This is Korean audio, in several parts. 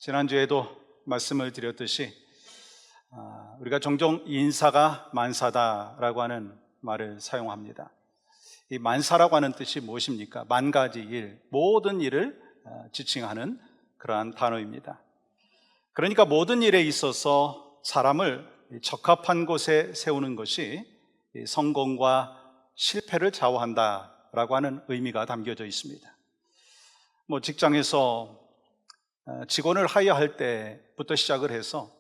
지난주에도 말씀을 드렸듯이 우리가 종종 인사가 만사다라고 하는 말을 사용합니다. 이 만사라고 하는 뜻이 무엇입니까? 만 가지 일, 모든 일을 지칭하는 그러한 단어입니다. 그러니까 모든 일에 있어서 사람을 적합한 곳에 세우는 것이 성공과 실패를 좌우한다라고 하는 의미가 담겨져 있습니다. 직장에서 직원을 하야할 때부터 시작을 해서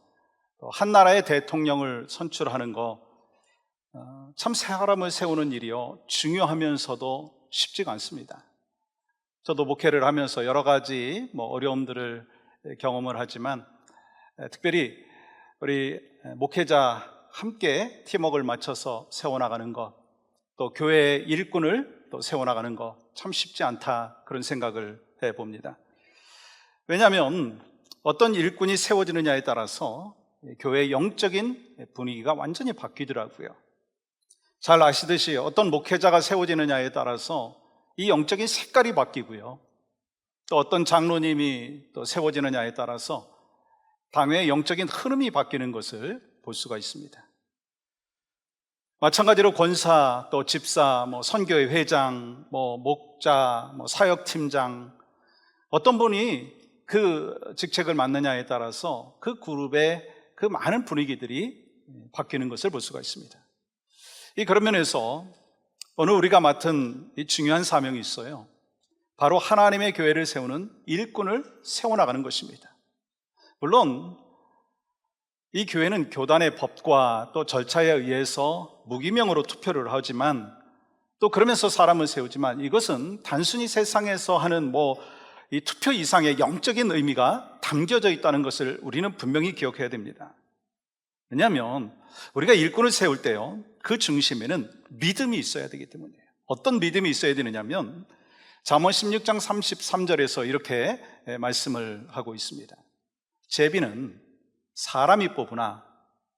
한 나라의 대통령을 선출하는 거 참 사람을 세우는 일이요 중요하면서도 쉽지가 않습니다. 저도 목회를 하면서 여러 가지 어려움들을 경험을 하지만 특별히 우리 목회자 함께 팀워크를 맞춰서 세워나가는 것, 또 교회의 일꾼을 또 세워나가는 것 참 쉽지 않다, 그런 생각을 해봅니다. 왜냐하면 어떤 일꾼이 세워지느냐에 따라서 교회의 영적인 분위기가 완전히 바뀌더라고요. 잘 아시듯이 어떤 목회자가 세워지느냐에 따라서 이 영적인 색깔이 바뀌고요, 또 어떤 장로님이 또 세워지느냐에 따라서 당회의 영적인 흐름이 바뀌는 것을 볼 수가 있습니다. 마찬가지로 권사, 또 집사, 선교회 회장, 목자, 사역팀장, 어떤 분이 그 직책을 맡느냐에 따라서 그 그룹의 그 많은 분위기들이 바뀌는 것을 볼 수가 있습니다. 그런 면에서 오늘 우리가 맡은 이 중요한 사명이 있어요. 바로 하나님의 교회를 세우는 일꾼을 세워나가는 것입니다. 물론 이 교회는 교단의 법과 또 절차에 의해서 무기명으로 투표를 하지만, 또 그러면서 사람을 세우지만, 이것은 단순히 세상에서 하는 이 투표 이상의 영적인 의미가 담겨져 있다는 것을 우리는 분명히 기억해야 됩니다. 왜냐하면 우리가 일꾼을 세울 때요, 그 중심에는 믿음이 있어야 되기 때문이에요. 어떤 믿음이 있어야 되느냐면 잠언 16장 33절에서 이렇게 말씀을 하고 있습니다. 제비는 사람이 뽑으나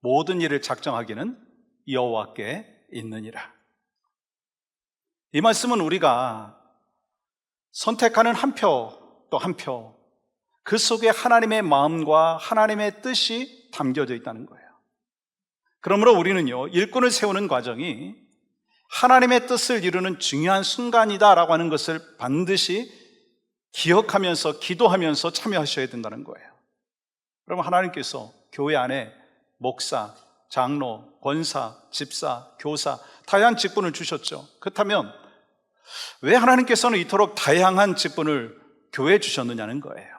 모든 일을 작정하기는 여호와께 있느니라. 이 말씀은 우리가 선택하는 한 표 또 한 표, 그 속에 하나님의 마음과 하나님의 뜻이 담겨져 있다는 거예요. 그러므로 우리는요, 일꾼을 세우는 과정이 하나님의 뜻을 이루는 중요한 순간이다라고 하는 것을 반드시 기억하면서 기도하면서 참여하셔야 된다는 거예요. 그러면 하나님께서 교회 안에 목사, 장로, 권사, 집사, 교사, 다양한 직분을 주셨죠. 그렇다면 왜 하나님께서는 이토록 다양한 직분을 교회에 주셨느냐는 거예요.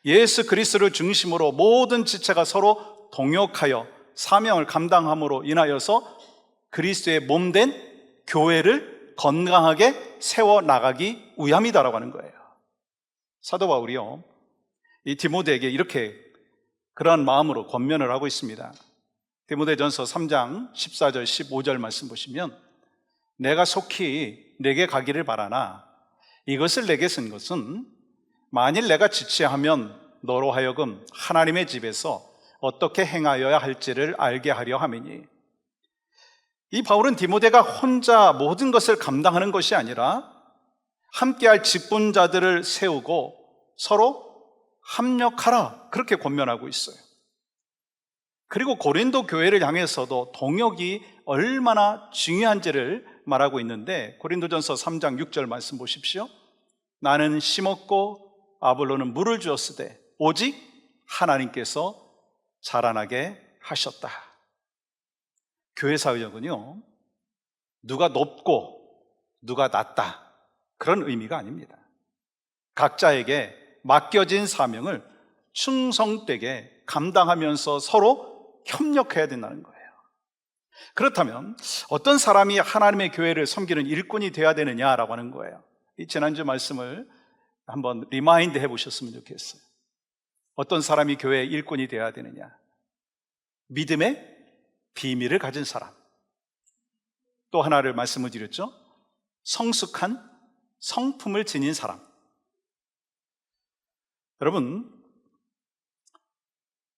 예수 그리스도를 중심으로 모든 지체가 서로 동역하여 사명을 감당함으로 인하여서 그리스도의 몸된 교회를 건강하게 세워나가기 위함이다라고 하는 거예요. 사도 바울이요, 이 디모데에게 이렇게 그러한 마음으로 권면을 하고 있습니다. 디모데전서 3장 14절 15절 말씀 보시면, 내가 속히 내게 가기를 바라나 이것을 내게 쓴 것은 만일 내가 지체하면 너로 하여금 하나님의 집에서 어떻게 행하여야 할지를 알게 하려 함이니. 이 바울은 디모데가 혼자 모든 것을 감당하는 것이 아니라 함께할 직분자들을 세우고 서로 합력하라, 그렇게 권면하고 있어요. 그리고 고린도 교회를 향해서도 동역이 얼마나 중요한지를 말하고 있는데, 고린도전서 3장 6절 말씀 보십시오. 나는 심었고 아볼로는 물을 주었으되 오직 하나님께서 자라나게 하셨다. 교회 사역은요, 누가 높고 누가 낮다, 그런 의미가 아닙니다. 각자에게 맡겨진 사명을 충성되게 감당하면서 서로 협력해야 된다는 거예요. 그렇다면 어떤 사람이 하나님의 교회를 섬기는 일꾼이 되어야 되느냐라고 하는 거예요. 이 지난주 말씀을 한번 리마인드 해보셨으면 좋겠어요. 어떤 사람이 교회의 일꾼이 되어야 되느냐? 믿음의 비밀을 가진 사람. 또 하나를 말씀을 드렸죠. 성숙한 성품을 지닌 사람. 여러분,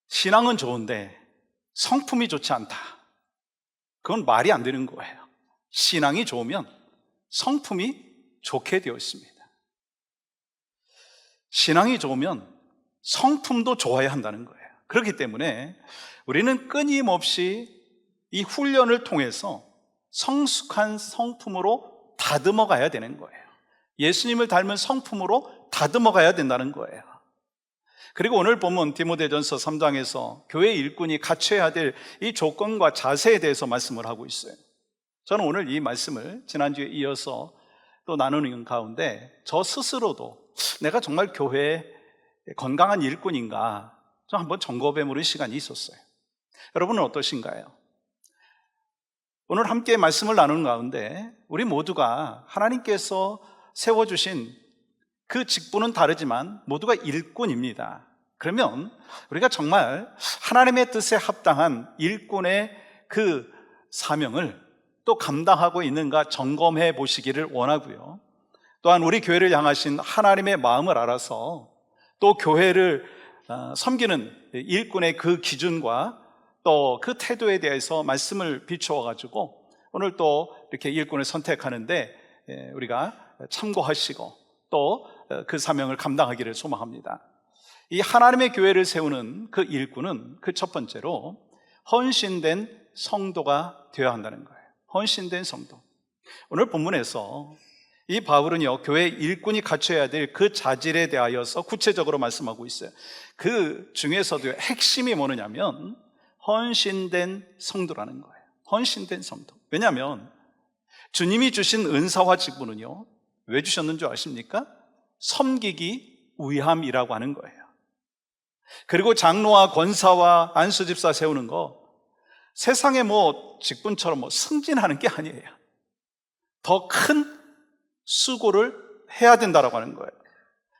신앙은 좋은데 성품이 좋지 않다, 그건 말이 안 되는 거예요. 신앙이 좋으면 성품이 좋게 되어 있습니다. 신앙이 좋으면 성품도 좋아야 한다는 거예요. 그렇기 때문에 우리는 끊임없이 이 훈련을 통해서 성숙한 성품으로 다듬어 가야 되는 거예요. 예수님을 닮은 성품으로 다듬어 가야 된다는 거예요. 그리고 오늘 본문 디모데전서 3장에서 교회 일꾼이 갖춰야 될 이 조건과 자세에 대해서 말씀을 하고 있어요. 저는 오늘 이 말씀을 지난주에 이어서 또 나누는 가운데 저 스스로도 내가 정말 교회에 건강한 일꾼인가 좀 한번 점검해 보는 시간이 있었어요. 여러분은 어떠신가요? 오늘 함께 말씀을 나누는 가운데 우리 모두가 하나님께서 세워주신 그 직분은 다르지만 모두가 일꾼입니다. 그러면 우리가 정말 하나님의 뜻에 합당한 일꾼의 그 사명을 또 감당하고 있는가 점검해 보시기를 원하고요. 또한 우리 교회를 향하신 하나님의 마음을 알아서 또 교회를 섬기는 일꾼의 그 기준과 또 그 태도에 대해서 말씀을 비추어 가지고 오늘 또 이렇게 일꾼을 선택하는데 우리가 참고하시고 또 그 사명을 감당하기를 소망합니다. 이 하나님의 교회를 세우는 그 일꾼은 그 첫 번째로 헌신된 성도가 되어야 한다는 거예요. 헌신된 성도. 오늘 본문에서 이 바울은요, 교회 일꾼이 갖춰야 될 그 자질에 대하여서 구체적으로 말씀하고 있어요. 그 중에서도 핵심이 뭐냐면 헌신된 성도라는 거예요. 헌신된 성도. 왜냐하면 주님이 주신 은사와 직분은요, 왜 주셨는 줄 아십니까? 섬기기 위함이라고 하는 거예요. 그리고 장로와 권사와 안수집사 세우는 거 세상의 직분처럼 승진하는 게 아니에요. 더 큰 수고를 해야 된다라고 하는 거예요.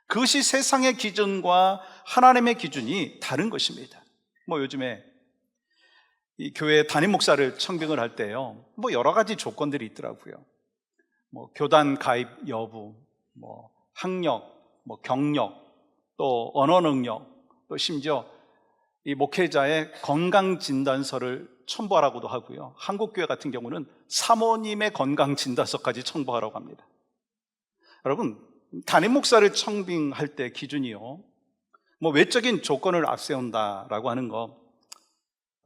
그것이 세상의 기준과 하나님의 기준이 다른 것입니다. 요즘에 이 교회 담임 목사를 청빙을 할 때요, 여러 가지 조건들이 있더라고요. 교단 가입 여부, 학력, 경력, 또 언어 능력, 또 심지어 이 목회자의 건강 진단서를 첨부하라고도 하고요. 한국교회 같은 경우는 사모님의 건강 진단서까지 첨부하라고 합니다. 여러분, 담임 목사를 청빙할 때 기준이요, 외적인 조건을 앞세운다라고 하는 거,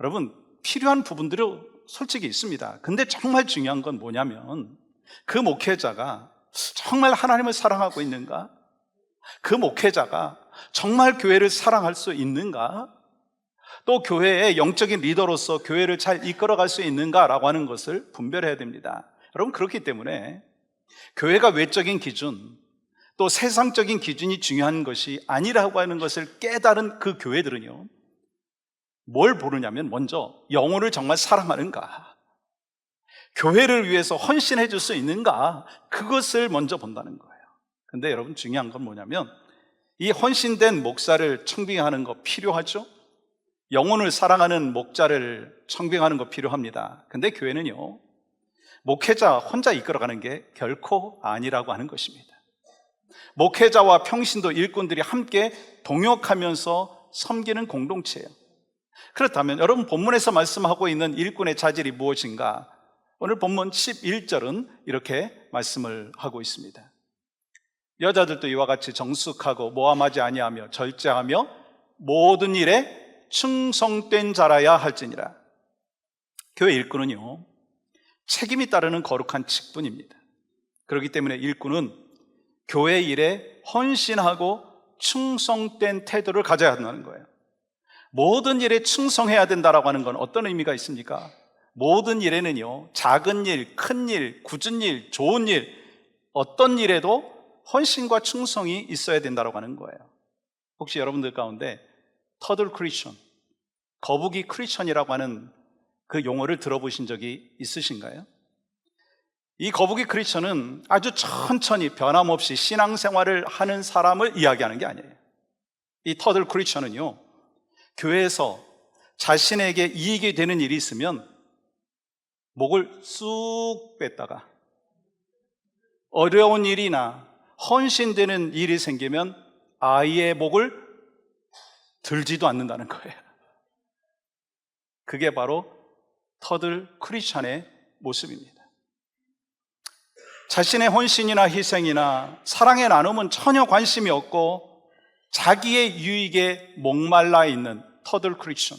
여러분, 필요한 부분들이 솔직히 있습니다. 근데 정말 중요한 건 뭐냐면 그 목회자가 정말 하나님을 사랑하고 있는가? 그 목회자가 정말 교회를 사랑할 수 있는가? 또 교회의 영적인 리더로서 교회를 잘 이끌어갈 수 있는가라고 하는 것을 분별해야 됩니다. 여러분, 그렇기 때문에 교회가 외적인 기준, 또 세상적인 기준이 중요한 것이 아니라고 하는 것을 깨달은 그 교회들은요, 뭘 보느냐면 먼저 영혼을 정말 사랑하는가, 교회를 위해서 헌신해 줄 수 있는가, 그것을 먼저 본다는 거예요. 근데 여러분, 중요한 건 뭐냐면 이 헌신된 목사를 청빙하는 거 필요하죠? 영혼을 사랑하는 목자를 청빙하는 거 필요합니다. 근데 교회는요, 목회자 혼자 이끌어가는 게 결코 아니라고 하는 것입니다. 목회자와 평신도 일꾼들이 함께 동역하면서 섬기는 공동체예요. 그렇다면 여러분, 본문에서 말씀하고 있는 일꾼의 자질이 무엇인가? 오늘 본문 11절은 이렇게 말씀을 하고 있습니다. 여자들도 이와 같이 정숙하고 모함하지 아니하며 절제하며 모든 일에 충성된 자라야 할지니라. 교회 일꾼은요, 책임이 따르는 거룩한 직분입니다. 그렇기 때문에 일꾼은 교회 일에 헌신하고 충성된 태도를 가져야 한다는 거예요. 모든 일에 충성해야 된다라고 하는 건 어떤 의미가 있습니까? 모든 일에는요, 작은 일, 큰 일, 굳은 일, 좋은 일, 어떤 일에도 헌신과 충성이 있어야 된다라고 하는 거예요. 혹시 여러분들 가운데 터들 크리스천, 거북이 크리스천이라고 하는 그 용어를 들어보신 적이 있으신가요? 이 거북이 크리스천은 아주 천천히 변함없이 신앙생활을 하는 사람을 이야기하는 게 아니에요. 이 터들 크리스천은요, 교회에서 자신에게 이익이 되는 일이 있으면 목을 쑥 뺐다가 어려운 일이나 헌신되는 일이 생기면 아예 목을 들지도 않는다는 거예요. 그게 바로 터들 크리스천의 모습입니다. 자신의 헌신이나 희생이나 사랑의 나눔은 전혀 관심이 없고 자기의 유익에 목말라 있는 터들 크리스천,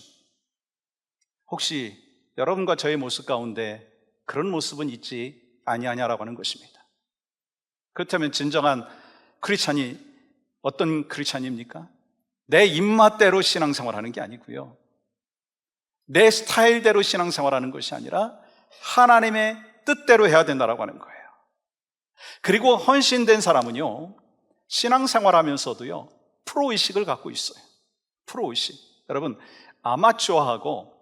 혹시 여러분과 저의 모습 가운데 그런 모습은 있지 아니하냐라고 하는 것입니다. 그렇다면 진정한 크리스찬이 어떤 크리스찬입니까? 내 입맛대로 신앙생활하는 게 아니고요, 내 스타일대로 신앙생활하는 것이 아니라 하나님의 뜻대로 해야 된다라고 하는 거예요. 그리고 헌신된 사람은요, 신앙생활하면서도요 프로의식을 갖고 있어요. 프로의식. 여러분, 아마추어하고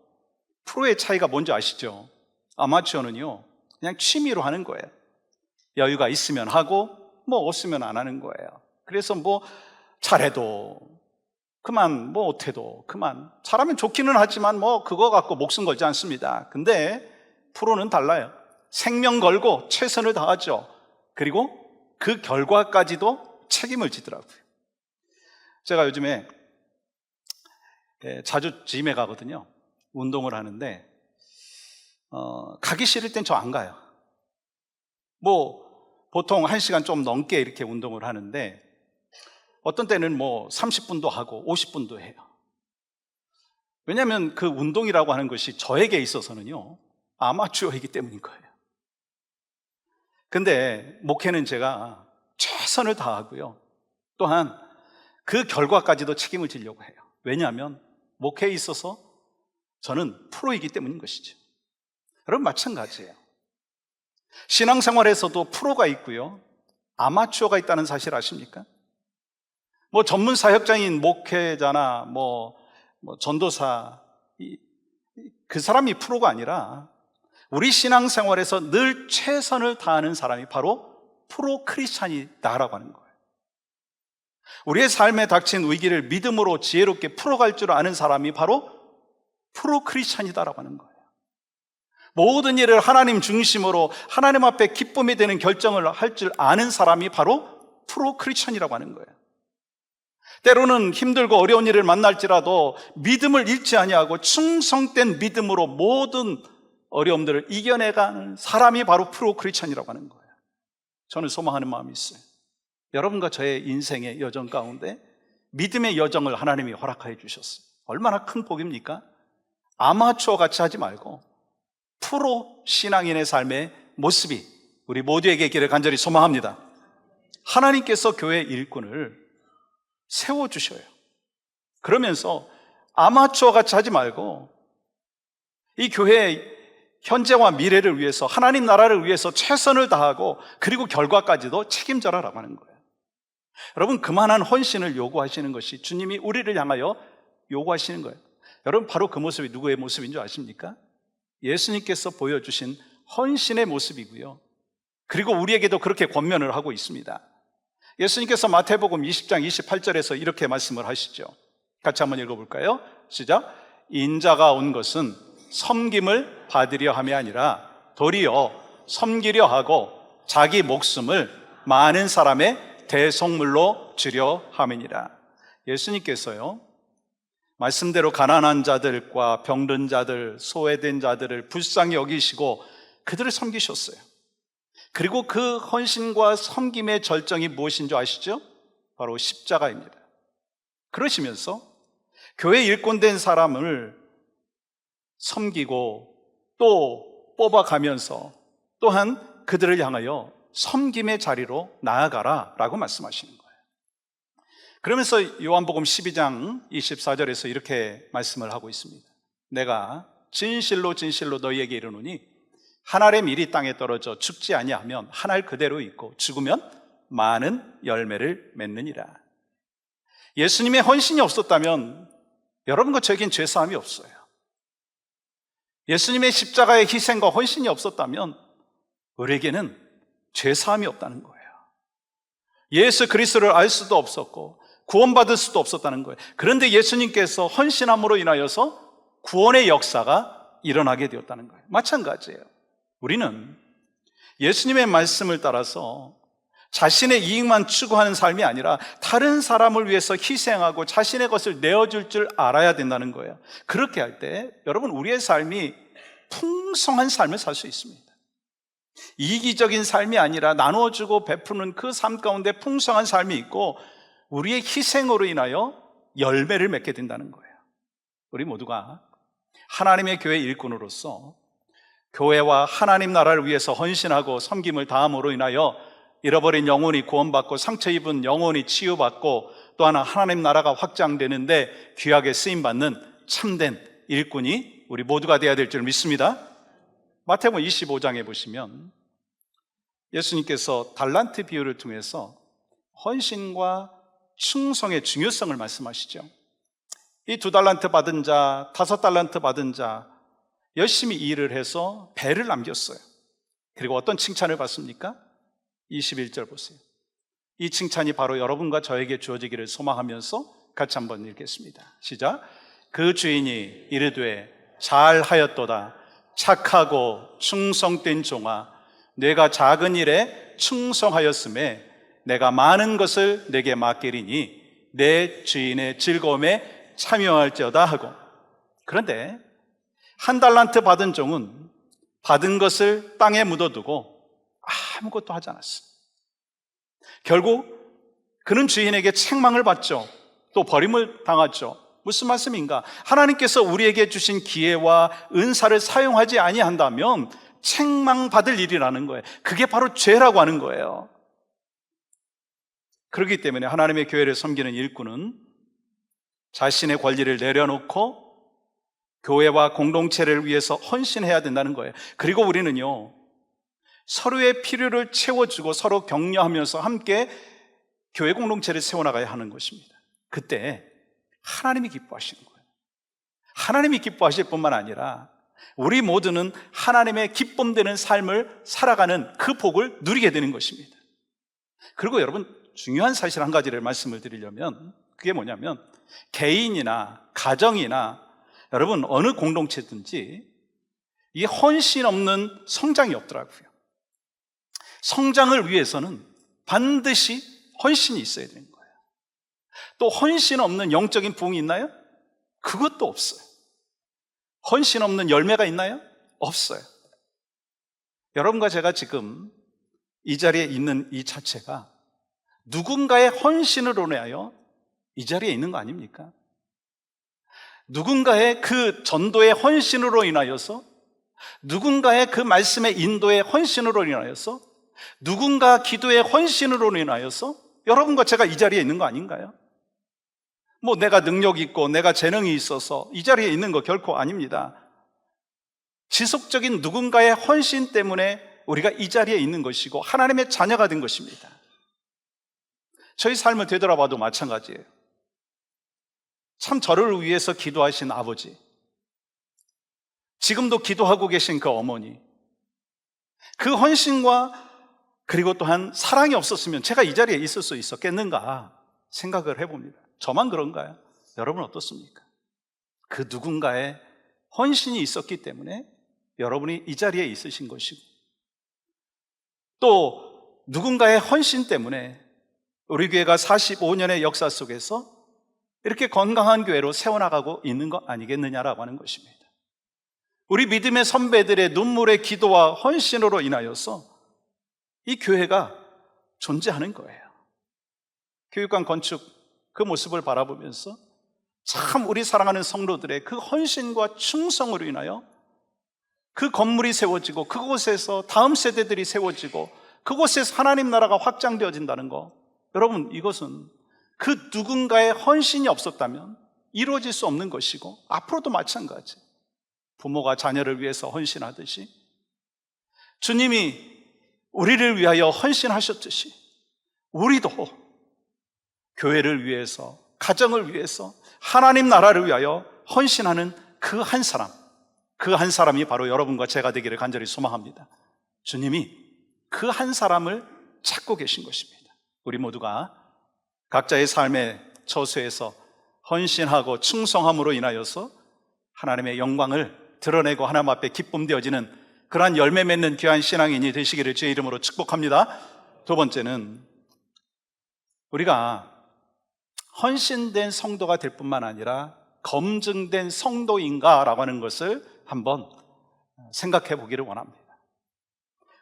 프로의 차이가 뭔지 아시죠? 아마추어는요 그냥 취미로 하는 거예요. 여유가 있으면 하고 뭐 없으면 안 하는 거예요. 그래서 뭐 잘해도 그만, 뭐 못해도 그만. 잘하면 좋기는 하지만 뭐 그거 갖고 목숨 걸지 않습니다. 근데 프로는 달라요. 생명 걸고 최선을 다하죠. 그리고 그 결과까지도 책임을 지더라고요. 제가 요즘에 자주 짐에 가거든요. 운동을 하는데 가기 싫을 땐 저 안 가요. 뭐 보통 1시간 좀 넘게 이렇게 운동을 하는데 어떤 때는 뭐 30분도 하고 50분도 해요. 왜냐하면 그 운동이라고 하는 것이 저에게 있어서는요 아마추어이기 때문인 거예요. 근데 목회는 제가 최선을 다하고요, 또한 그 결과까지도 책임을 지려고 해요. 왜냐하면 목회에 있어서 저는 프로이기 때문인 것이죠. 여러분, 마찬가지예요. 신앙생활에서도 프로가 있고요, 아마추어가 있다는 사실 아십니까? 뭐 전문 사역자인 목회자나 뭐 전도사, 그 사람이 프로가 아니라 우리 신앙생활에서 늘 최선을 다하는 사람이 바로 프로 크리스찬이다라고 하는 거예요. 우리의 삶에 닥친 위기를 믿음으로 지혜롭게 풀어갈 줄 아는 사람이 바로 프로 크리스찬이다라고 하는 거예요. 모든 일을 하나님 중심으로 하나님 앞에 기쁨이 되는 결정을 할 줄 아는 사람이 바로 프로 크리스찬이라고 하는 거예요. 때로는 힘들고 어려운 일을 만날지라도 믿음을 잃지 아니하고 충성된 믿음으로 모든 어려움들을 이겨내가는 사람이 바로 프로 크리스찬이라고 하는 거예요. 저는 소망하는 마음이 있어요. 여러분과 저의 인생의 여정 가운데 믿음의 여정을 하나님이 허락하여 주셨어요. 얼마나 큰 복입니까? 아마추어 같이 하지 말고 프로 신앙인의 삶의 모습이 우리 모두에게 있기를 간절히 소망합니다. 하나님께서 교회 일꾼을 세워주셔요. 그러면서 아마추어 같이 하지 말고 이 교회의 현재와 미래를 위해서, 하나님 나라를 위해서 최선을 다하고 그리고 결과까지도 책임져라라고 하는 거예요. 여러분, 그만한 헌신을 요구하시는 것이 주님이 우리를 향하여 요구하시는 거예요. 여러분, 바로 그 모습이 누구의 모습인 줄 아십니까? 예수님께서 보여주신 헌신의 모습이고요, 그리고 우리에게도 그렇게 권면을 하고 있습니다. 예수님께서 마태복음 20장 28절에서 이렇게 말씀을 하시죠. 같이 한번 읽어볼까요? 시작. 인자가 온 것은 섬김을 받으려 함이 아니라 도리어 섬기려 하고 자기 목숨을 많은 사람의 대속물로 주려 함이니라. 예수님께서요 말씀대로 가난한 자들과 병든 자들, 소외된 자들을 불쌍히 여기시고 그들을 섬기셨어요. 그리고 그 헌신과 섬김의 절정이 무엇인 줄 아시죠? 바로 십자가입니다. 그러시면서 교회 일꾼된 사람을 섬기고 또 뽑아가면서 또한 그들을 향하여 섬김의 자리로 나아가라 라고 말씀하시는 거예요. 그러면서 요한복음 12장 24절에서 이렇게 말씀을 하고 있습니다. 내가 진실로 진실로 너희에게 이르노니 한 알의 밀이 땅에 떨어져 죽지 아니하면 한 알 그대로 있고 죽으면 많은 열매를 맺느니라. 예수님의 헌신이 없었다면 여러분과 저에겐 죄사함이 없어요. 예수님의 십자가의 희생과 헌신이 없었다면 우리에게는 죄사함이 없다는 거예요. 예수 그리스도를 알 수도 없었고 구원받을 수도 없었다는 거예요. 그런데 예수님께서 헌신함으로 인하여서 구원의 역사가 일어나게 되었다는 거예요. 마찬가지예요. 우리는 예수님의 말씀을 따라서 자신의 이익만 추구하는 삶이 아니라 다른 사람을 위해서 희생하고 자신의 것을 내어줄 줄 알아야 된다는 거예요. 그렇게 할 때 여러분, 우리의 삶이 풍성한 삶을 살 수 있습니다. 이기적인 삶이 아니라 나누어주고 베푸는 그 삶 가운데 풍성한 삶이 있고, 우리의 희생으로 인하여 열매를 맺게 된다는 거예요. 우리 모두가 하나님의 교회 일꾼으로서 교회와 하나님 나라를 위해서 헌신하고 섬김을 다함으로 인하여 잃어버린 영혼이 구원받고 상처 입은 영혼이 치유받고 또 하나님 나라가 확장되는데 귀하게 쓰임받는 참된 일꾼이 우리 모두가 되어야 될 줄 믿습니다. 마태복음 25장에 보시면 예수님께서 달란트 비유를 통해서 헌신과 충성의 중요성을 말씀하시죠. 이 2달란트 받은 자, 5달란트 받은 자 열심히 일을 해서 배를 남겼어요. 그리고 어떤 칭찬을 받습니까? 21절 보세요. 이 칭찬이 바로 여러분과 저에게 주어지기를 소망하면서 같이 한번 읽겠습니다. 시작. 그 주인이 이르되 잘하였도다 착하고 충성된 종아, 내가 작은 일에 충성하였음에 내가 많은 것을 내게 맡기리니 내 주인의 즐거움에 참여할지어다 하고. 그런데 1달란트 받은 종은 받은 것을 땅에 묻어두고 아무것도 하지 않았어요. 결국 그는 주인에게 책망을 받죠. 또 버림을 당하죠. 무슨 말씀인가? 하나님께서 우리에게 주신 기회와 은사를 사용하지 아니한다면 책망받을 일이라는 거예요. 그게 바로 죄라고 하는 거예요. 그렇기 때문에 하나님의 교회를 섬기는 일꾼은 자신의 권리를 내려놓고 교회와 공동체를 위해서 헌신해야 된다는 거예요. 그리고 우리는요, 서로의 필요를 채워주고 서로 격려하면서 함께 교회 공동체를 세워나가야 하는 것입니다. 그때 하나님이 기뻐하시는 거예요. 하나님이 기뻐하실 뿐만 아니라 우리 모두는 하나님의 기쁨되는 삶을 살아가는 그 복을 누리게 되는 것입니다. 그리고 여러분, 중요한 사실 한 가지를 말씀을 드리려면 그게 뭐냐면 개인이나 가정이나 여러분 어느 공동체든지 이 헌신 없는 성장이 없더라고요. 성장을 위해서는 반드시 헌신이 있어야 되는 거예요. 또 헌신 없는 영적인 부흥이 있나요? 그것도 없어요. 헌신 없는 열매가 있나요? 없어요. 여러분과 제가 지금 이 자리에 있는 이 자체가 누군가의 헌신으로 인하여 이 자리에 있는 거 아닙니까? 누군가의 그 전도의 헌신으로 인하여서, 누군가의 그 말씀의 인도의 헌신으로 인하여서, 누군가 기도의 헌신으로 인하여서 여러분과 제가 이 자리에 있는 거 아닌가요? 뭐 내가 능력 있고 내가 재능이 있어서 이 자리에 있는 거 결코 아닙니다. 지속적인 누군가의 헌신 때문에 우리가 이 자리에 있는 것이고 하나님의 자녀가 된 것입니다. 저희 삶을 되돌아봐도 마찬가지예요. 참 저를 위해서 기도하신 아버지, 지금도 기도하고 계신 그 어머니, 그 헌신과 그리고 또한 사랑이 없었으면 제가 이 자리에 있을 수 있었겠는가 생각을 해봅니다. 저만 그런가요? 여러분 어떻습니까? 그 누군가의 헌신이 있었기 때문에 여러분이 이 자리에 있으신 것이고, 또 누군가의 헌신 때문에 우리 교회가 45년의 역사 속에서 이렇게 건강한 교회로 세워나가고 있는 거 아니겠느냐라고 하는 것입니다. 우리 믿음의 선배들의 눈물의 기도와 헌신으로 인하여서 이 교회가 존재하는 거예요. 교육관 건축 그 모습을 바라보면서 참 우리 사랑하는 성도들의 그 헌신과 충성으로 인하여 그 건물이 세워지고 그곳에서 다음 세대들이 세워지고 그곳에서 하나님 나라가 확장되어진다는 거, 여러분 이것은 그 누군가의 헌신이 없었다면 이루어질 수 없는 것이고 앞으로도 마찬가지. 부모가 자녀를 위해서 헌신하듯이 주님이 우리를 위하여 헌신하셨듯이 우리도 교회를 위해서, 가정을 위해서, 하나님 나라를 위하여 헌신하는 그 한 사람, 그 한 사람이 바로 여러분과 제가 되기를 간절히 소망합니다. 주님이 그 한 사람을 찾고 계신 것입니다. 우리 모두가 각자의 삶의 처소에서 헌신하고 충성함으로 인하여서 하나님의 영광을 드러내고 하나님 앞에 기쁨 되어지는 그러한 열매 맺는 귀한 신앙인이 되시기를 주의 이름으로 축복합니다. 두 번째는 우리가 헌신된 성도가 될 뿐만 아니라 검증된 성도인가라고 하는 것을 한번 생각해 보기를 원합니다.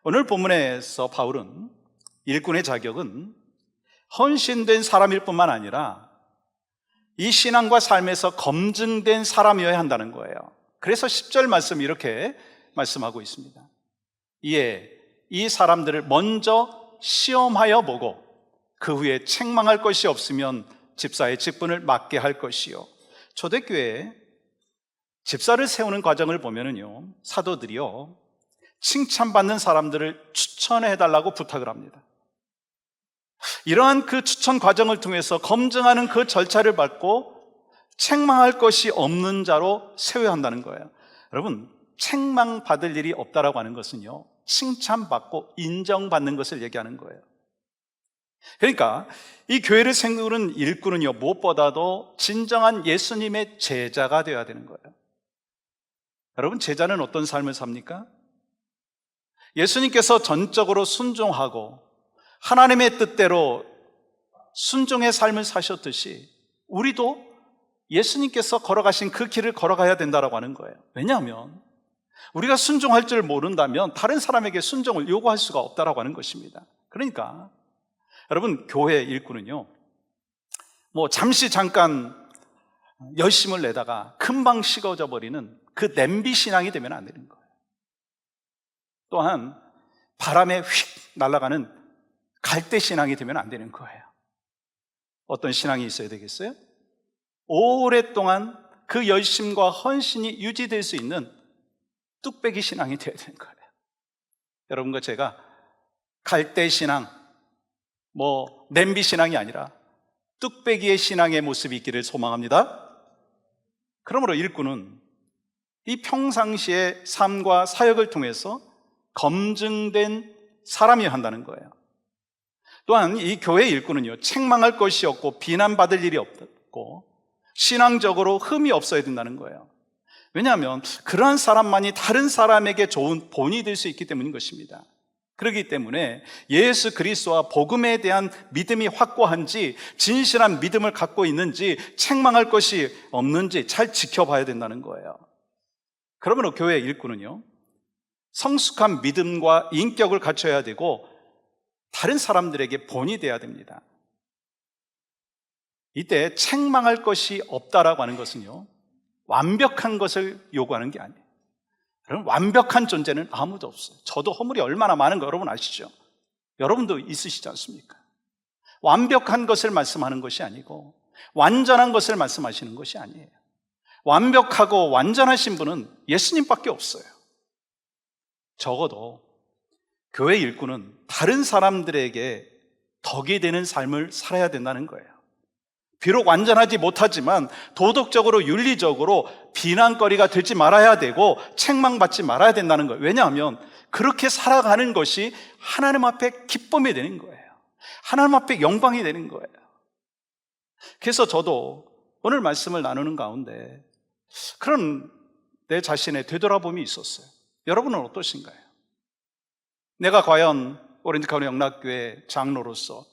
오늘 본문에서 바울은 일꾼의 자격은 헌신된 사람일 뿐만 아니라 이 신앙과 삶에서 검증된 사람이어야 한다는 거예요. 그래서 10절 말씀 이렇게 말씀하고 있습니다. 이에 이 사람들을 먼저 시험하여 보고 그 후에 책망할 것이 없으면 집사의 직분을 맡게 할 것이요. 초대교회에 집사를 세우는 과정을 보면은요, 사도들이요, 칭찬받는 사람들을 추천해달라고 부탁을 합니다. 이러한 그 추천 과정을 통해서 검증하는 그 절차를 밟고 책망할 것이 없는 자로 세워야 한다는 거예요. 여러분, 책망받을 일이 없다라고 하는 것은요, 칭찬받고 인정받는 것을 얘기하는 거예요. 그러니까 이 교회를 세우는 일꾼은요, 무엇보다도 진정한 예수님의 제자가 되어야 되는 거예요. 여러분, 제자는 어떤 삶을 삽니까? 예수님께서 전적으로 순종하고 하나님의 뜻대로 순종의 삶을 사셨듯이 우리도 예수님께서 걸어가신 그 길을 걸어가야 된다고 하는 거예요. 왜냐하면 우리가 순종할 줄 모른다면 다른 사람에게 순종을 요구할 수가 없다고 하는 것입니다. 그러니까 여러분, 교회 일꾼은요, 잠시 잠깐 열심을 내다가 금방 식어져 버리는 그 냄비 신앙이 되면 안 되는 거예요. 또한 바람에 휙 날아가는 갈대 신앙이 되면 안 되는 거예요. 어떤 신앙이 있어야 되겠어요? 오랫동안 그 열심과 헌신이 유지될 수 있는 뚝배기 신앙이 되어야 되는 거예요. 여러분과 제가 갈대 신앙, 냄비 신앙이 아니라 뚝배기의 신앙의 모습이 있기를 소망합니다. 그러므로 일꾼은 이 평상시의 삶과 사역을 통해서 검증된 사람이어야 한다는 거예요. 또한 이 교회 일꾼은요, 책망할 것이 없고 비난받을 일이 없고 신앙적으로 흠이 없어야 된다는 거예요. 왜냐하면 그러한 사람만이 다른 사람에게 좋은 본이 될 수 있기 때문인 것입니다. 그렇기 때문에 예수 그리스도와 복음에 대한 믿음이 확고한지, 진실한 믿음을 갖고 있는지, 책망할 것이 없는지 잘 지켜봐야 된다는 거예요. 그러므로 교회 일꾼은요, 성숙한 믿음과 인격을 갖춰야 되고 다른 사람들에게 본이 되어야 됩니다. 이때 책망할 것이 없다라고 하는 것은요, 완벽한 것을 요구하는 게 아니에요. 여러분, 완벽한 존재는 아무도 없어요. 저도 허물이 얼마나 많은 거 여러분 아시죠? 여러분도 있으시지 않습니까? 완벽한 것을 말씀하는 것이 아니고 완전한 것을 말씀하시는 것이 아니에요. 완벽하고 완전하신 분은 예수님밖에 없어요. 적어도 교회 일꾼은 다른 사람들에게 덕이 되는 삶을 살아야 된다는 거예요. 비록 완전하지 못하지만 도덕적으로, 윤리적으로 비난거리가 되지 말아야 되고 책망받지 말아야 된다는 거예요. 왜냐하면 그렇게 살아가는 것이 하나님 앞에 기쁨이 되는 거예요. 하나님 앞에 영광이 되는 거예요. 그래서 저도 오늘 말씀을 나누는 가운데 그런 내 자신의 되돌아봄이 있었어요. 여러분은 어떠신가요? 내가 과연 오렌지카운티 영락교회 장로로서,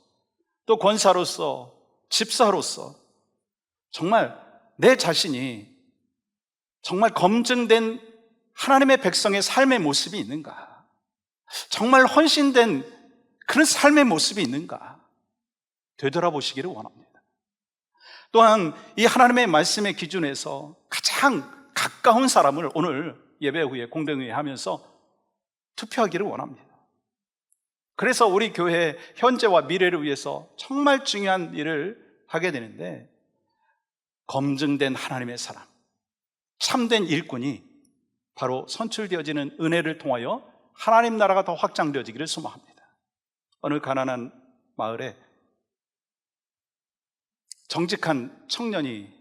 또 권사로서, 집사로서 정말 내 자신이 정말 검증된 하나님의 백성의 삶의 모습이 있는가? 정말 헌신된 그런 삶의 모습이 있는가? 되돌아보시기를 원합니다. 또한 이 하나님의 말씀의 기준에서 가장 가까운 사람을 오늘 예배 후에 공동회의 하면서 투표하기를 원합니다. 그래서 우리 교회 현재와 미래를 위해서 정말 중요한 일을 하게 되는데, 검증된 하나님의 사람, 참된 일꾼이 바로 선출되어지는 은혜를 통하여 하나님 나라가 더 확장되어지기를 소망합니다. 어느 가난한 마을에 정직한 청년이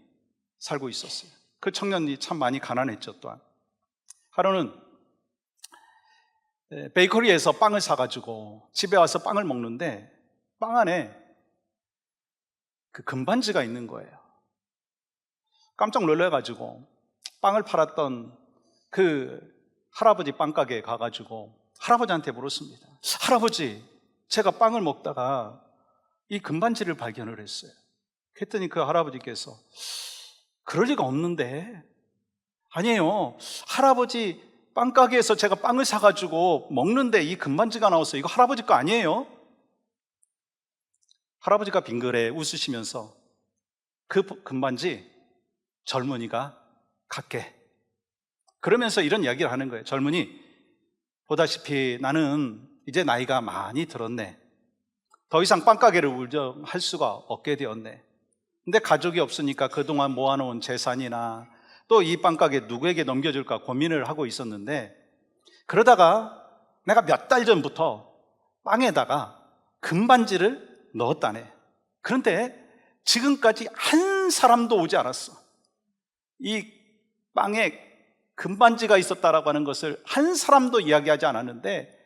살고 있었어요. 그 청년이 참 많이 가난했죠. 또한 하루는 베이커리에서 빵을 사가지고 집에 와서 빵을 먹는데 빵 안에 그 금반지가 있는 거예요. 깜짝 놀라가지고 빵을 팔았던 그 할아버지 빵가게에 가가지고 할아버지한테 물었습니다. 할아버지, 제가 빵을 먹다가 이 금반지를 발견을 했어요. 그랬더니 그 할아버지께서 그럴 리가 없는데, 아니에요, 할아버지 빵가게에서 제가 빵을 사가지고 먹는데 이 금반지가 나왔어요. 이거 할아버지 거 아니에요? 할아버지가 빙그레 웃으시면서 그 금반지 젊은이가 갖게. 그러면서 이런 이야기를 하는 거예요. 젊은이, 보다시피 나는 이제 나이가 많이 들었네. 더 이상 빵가게를 운영할 수가 없게 되었네. 근데 가족이 없으니까 그동안 모아놓은 재산이나 또 이 빵가게 누구에게 넘겨줄까 고민을 하고 있었는데, 그러다가 내가 몇 달 전부터 빵에다가 금반지를 넣었다네. 그런데 지금까지 한 사람도 오지 않았어. 이 빵에 금반지가 있었다라고 하는 것을 한 사람도 이야기하지 않았는데,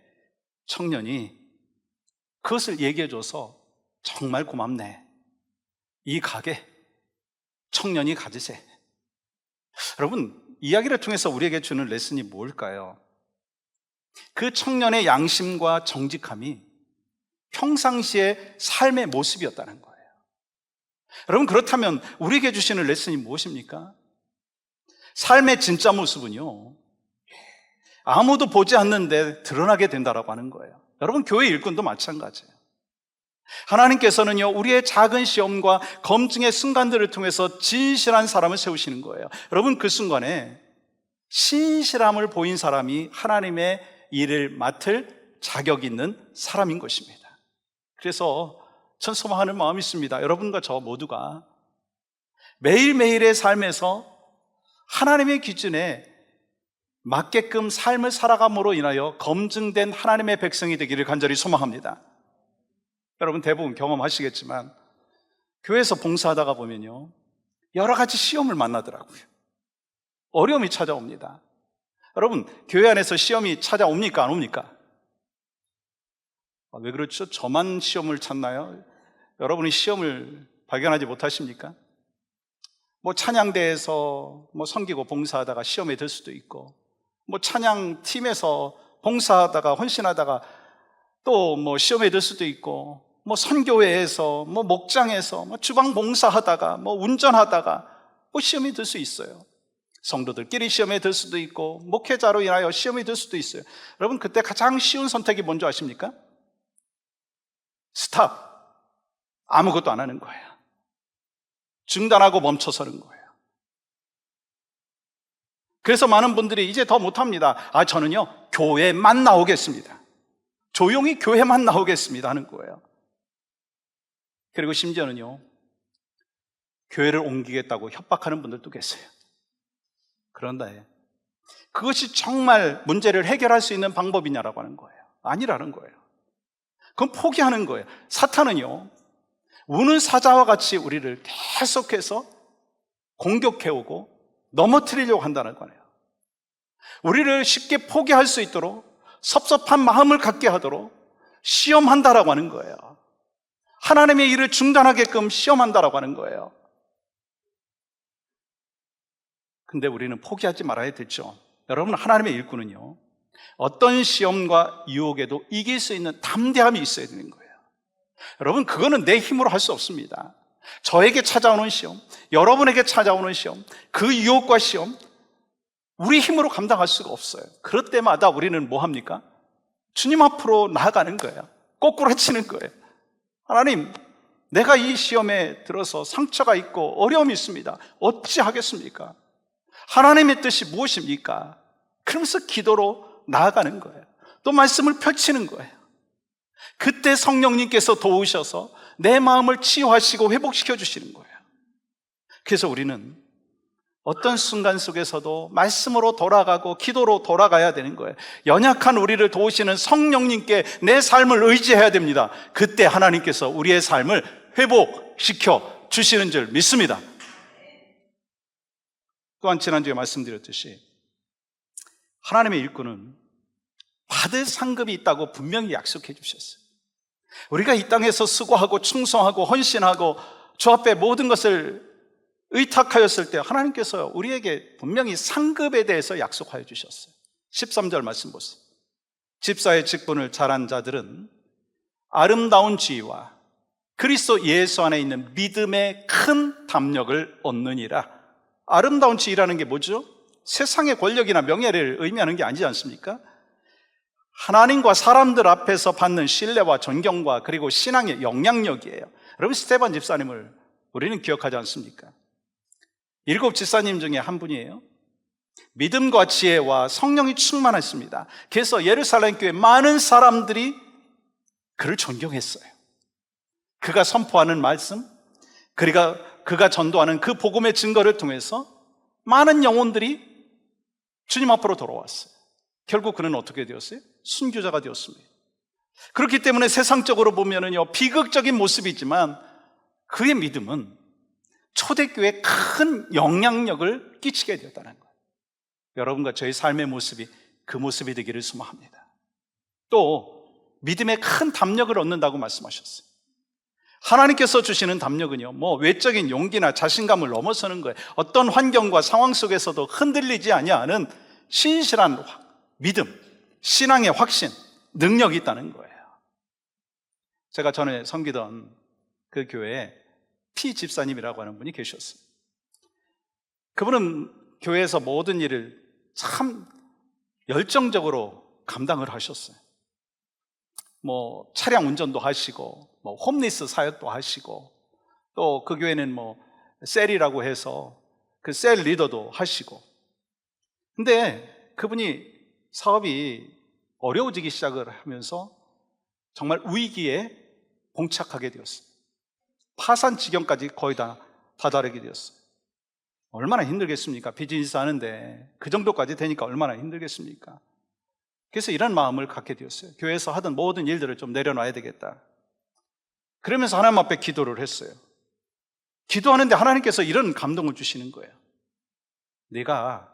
청년이 그것을 얘기해줘서 정말 고맙네. 이 가게 청년이 가지세. 여러분, 이야기를 통해서 우리에게 주는 레슨이 뭘까요? 그 청년의 양심과 정직함이 평상시의 삶의 모습이었다는 거예요. 여러분, 그렇다면 우리에게 주시는 레슨이 무엇입니까? 삶의 진짜 모습은요, 아무도 보지 않는데 드러나게 된다라고 하는 거예요. 여러분, 교회 일꾼도 마찬가지예요. 하나님께서는요, 우리의 작은 시험과 검증의 순간들을 통해서 진실한 사람을 세우시는 거예요. 여러분, 그 순간에 신실함을 보인 사람이 하나님의 일을 맡을 자격 있는 사람인 것입니다. 그래서 전 소망하는 마음이 있습니다. 여러분과 저 모두가 매일매일의 삶에서 하나님의 기준에 맞게끔 삶을 살아감으로 인하여 검증된 하나님의 백성이 되기를 간절히 소망합니다. 여러분, 대부분 경험하시겠지만 교회에서 봉사하다가 보면요, 여러 가지 시험을 만나더라고요. 어려움이 찾아옵니다. 여러분, 교회 안에서 시험이 찾아옵니까? 안 옵니까? 왜 그렇죠? 저만 시험을 찾나요? 여러분이 시험을 발견하지 못하십니까? 찬양대에서 섬기고 봉사하다가 시험에 들 수도 있고, 찬양팀에서 봉사하다가 헌신하다가 또 시험에 들 수도 있고, 선교회에서 목장에서 주방 봉사하다가 운전하다가 시험이 들 수 있어요. 성도들끼리 시험에 들 수도 있고, 목회자로 인하여 시험이 들 수도 있어요. 여러분, 그때 가장 쉬운 선택이 뭔지 아십니까? 스탑. 아무것도 안 하는 거예요. 중단하고 멈춰서는 거예요. 그래서 많은 분들이 이제 더 못합니다. 저는요, 교회만 나오겠습니다. 조용히 교회만 나오겠습니다 하는 거예요. 그리고 심지어는요, 교회를 옮기겠다고 협박하는 분들도 계세요. 그런데 그것이 정말 문제를 해결할 수 있는 방법이냐라고 하는 거예요. 아니라는 거예요. 그건 포기하는 거예요. 사탄은요, 우는 사자와 같이 우리를 계속해서 공격해오고 넘어뜨리려고 한다는 거예요. 우리를 쉽게 포기할 수 있도록, 섭섭한 마음을 갖게 하도록 시험한다라고 하는 거예요. 하나님의 일을 중단하게끔 시험한다라고 하는 거예요. 근데 우리는 포기하지 말아야 되죠. 여러분, 하나님의 일꾼은요, 어떤 시험과 유혹에도 이길 수 있는 담대함이 있어야 되는 거예요. 여러분, 그거는 내 힘으로 할 수 없습니다. 저에게 찾아오는 시험, 여러분에게 찾아오는 시험, 그 유혹과 시험, 우리 힘으로 감당할 수가 없어요. 그럴 때마다 우리는 뭐 합니까? 주님 앞으로 나아가는 거예요. 꼬꾸라치는 거예요. 하나님, 내가 이 시험에 들어서 상처가 있고 어려움이 있습니다. 어찌하겠습니까? 하나님의 뜻이 무엇입니까? 그러면서 기도로 나아가는 거예요. 또 말씀을 펼치는 거예요. 그때 성령님께서 도우셔서 내 마음을 치유하시고 회복시켜 주시는 거예요. 그래서 우리는 어떤 순간 속에서도 말씀으로 돌아가고 기도로 돌아가야 되는 거예요. 연약한 우리를 도우시는 성령님께 내 삶을 의지해야 됩니다. 그때 하나님께서 우리의 삶을 회복시켜 주시는 줄 믿습니다. 또한 지난주에 말씀드렸듯이 하나님의 일꾼은 받을 상급이 있다고 분명히 약속해 주셨어요. 우리가 이 땅에서 수고하고 충성하고 헌신하고 주 앞에 모든 것을 의탁하였을 때 하나님께서 우리에게 분명히 상급에 대해서 약속하여 주셨어요. 13절 말씀 보세요. 집사의 직분을 잘한 자들은 아름다운 지위와 그리스도 예수 안에 있는 믿음의 큰 담력을 얻느니라. 아름다운 지위라는 게 뭐죠? 세상의 권력이나 명예를 의미하는 게 아니지 않습니까? 하나님과 사람들 앞에서 받는 신뢰와 존경과 그리고 신앙의 영향력이에요. 여러분, 스테반 집사님을 우리는 기억하지 않습니까? 7 집사님 중에 한 분이에요. 믿음과 지혜와 성령이 충만했습니다. 그래서 예루살렘 교회 많은 사람들이 그를 존경했어요. 그가 선포하는 말씀, 그가 전도하는 그 복음의 증거를 통해서 많은 영혼들이 주님 앞으로 돌아왔어요. 결국 그는 어떻게 되었어요? 순교자가 되었습니다. 그렇기 때문에 세상적으로 보면은요, 비극적인 모습이지만 그의 믿음은 초대교회에 큰 영향력을 끼치게 되었다는 거예요. 여러분과 저의 삶의 모습이 그 모습이 되기를 소망합니다. 또 믿음에 큰 담력을 얻는다고 말씀하셨어요. 하나님께서 주시는 담력은요, 외적인 용기나 자신감을 넘어서는 거예요. 어떤 환경과 상황 속에서도 흔들리지 아니하는 신실한 믿음, 신앙의 확신, 능력이 있다는 거예요. 제가 전에 섬기던 그 교회에 피 집사님이라고 하는 분이 계셨어요. 그분은 교회에서 모든 일을 참 열정적으로 감당을 하셨어요. 차량 운전도 하시고, 홈리스 사역도 하시고, 또 그 교회는 셀이라고 해서 그 셀 리더도 하시고. 근데 그분이 사업이 어려워지기 시작을 하면서 정말 위기에 봉착하게 되었어요. 파산 지경까지 거의 다 다다르게 되었어요. 얼마나 힘들겠습니까? 비즈니스 하는데 그 정도까지 되니까 얼마나 힘들겠습니까? 그래서 이런 마음을 갖게 되었어요. 교회에서 하던 모든 일들을 좀 내려놔야 되겠다. 그러면서 하나님 앞에 기도를 했어요. 기도하는데 하나님께서 이런 감동을 주시는 거예요. 내가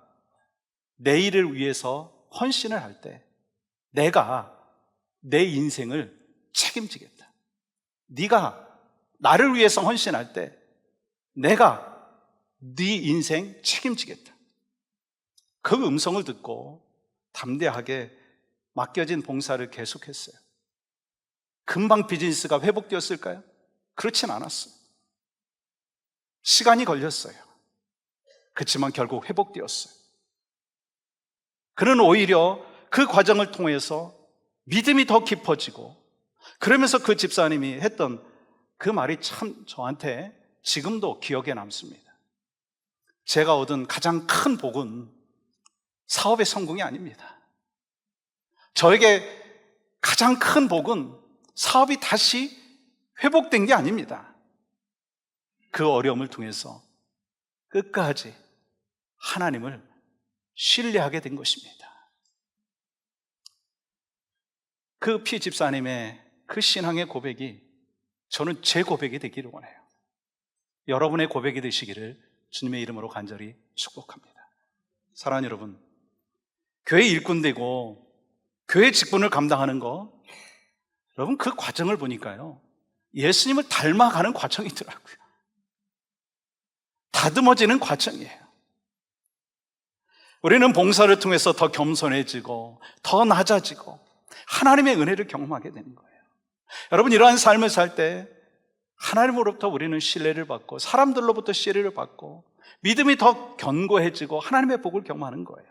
내 일을 위해서 헌신을 할 때 내가 내 인생을 책임지겠다. 네가 나를 위해서 헌신할 때 내가 네 인생 책임지겠다. 그 음성을 듣고 담대하게 맡겨진 봉사를 계속했어요. 금방 비즈니스가 회복되었을까요? 그렇진 않았어요. 시간이 걸렸어요. 그렇지만 결국 회복되었어요. 그는 오히려 그 과정을 통해서 믿음이 더 깊어지고, 그러면서 그 집사님이 했던 그 말이 참 저한테 지금도 기억에 남습니다. 제가 얻은 가장 큰 복은 사업의 성공이 아닙니다. 저에게 가장 큰 복은 사업이 다시 회복된 게 아닙니다. 그 어려움을 통해서 끝까지 하나님을 신뢰하게 된 것입니다. 그 피 집사님의 그 신앙의 고백이 저는 제 고백이 되기를 원해요. 여러분의 고백이 되시기를 주님의 이름으로 간절히 축복합니다. 사랑하는 여러분, 교회 일꾼 되고 교회 직분을 감당하는 거, 여러분 그 과정을 보니까요, 예수님을 닮아가는 과정이더라고요. 다듬어지는 과정이에요. 우리는 봉사를 통해서 더 겸손해지고 더 낮아지고 하나님의 은혜를 경험하게 되는 거예요. 여러분, 이러한 삶을 살 때 하나님으로부터 우리는 신뢰를 받고 사람들로부터 신뢰를 받고 믿음이 더 견고해지고 하나님의 복을 경험하는 거예요.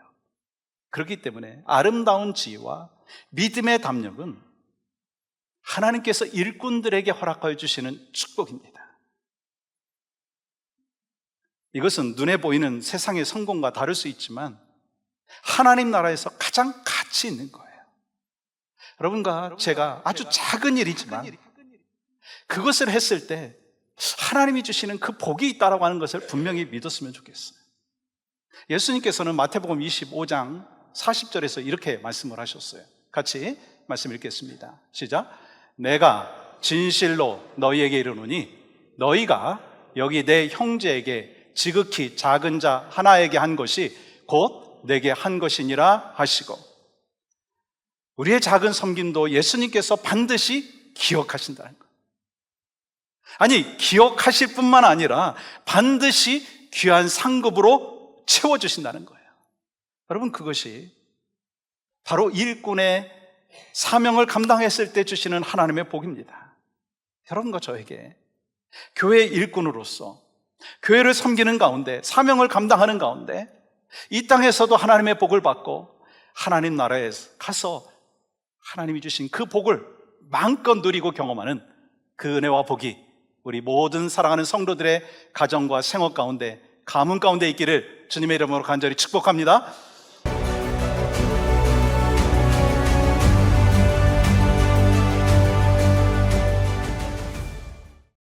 그렇기 때문에 아름다운 지혜와 믿음의 담력은 하나님께서 일꾼들에게 허락하여 주시는 축복입니다. 이것은 눈에 보이는 세상의 성공과 다를 수 있지만 하나님 나라에서 가장 가치 있는 거예요. 여러분과 제가 아주 작은 일이지만 그것을 했을 때 하나님이 주시는 그 복이 있다라고 하는 것을 분명히 믿었으면 좋겠어요. 예수님께서는 마태복음 25장 40절에서 이렇게 말씀을 하셨어요. 같이 말씀 읽겠습니다. 시작. 내가 진실로 너희에게 이르노니 너희가 여기 내 형제에게 지극히 작은 자 하나에게 한 것이 곧 내게 한 것이니라 하시고. 우리의 작은 섬김도 예수님께서 반드시 기억하신다는 거예요. 아니, 기억하실 뿐만 아니라 반드시 귀한 상급으로 채워주신다는 거예요. 여러분, 그것이 바로 일꾼의 사명을 감당했을 때 주시는 하나님의 복입니다. 여러분과 저에게 교회 일꾼으로서 교회를 섬기는 가운데, 사명을 감당하는 가운데 이 땅에서도 하나님의 복을 받고 하나님 나라에 가서 하나님이 주신 그 복을 마음껏 누리고 경험하는 그 은혜와 복이 우리 모든 사랑하는 성도들의 가정과 생활 가운데, 가문 가운데 있기를 주님의 이름으로 간절히 축복합니다.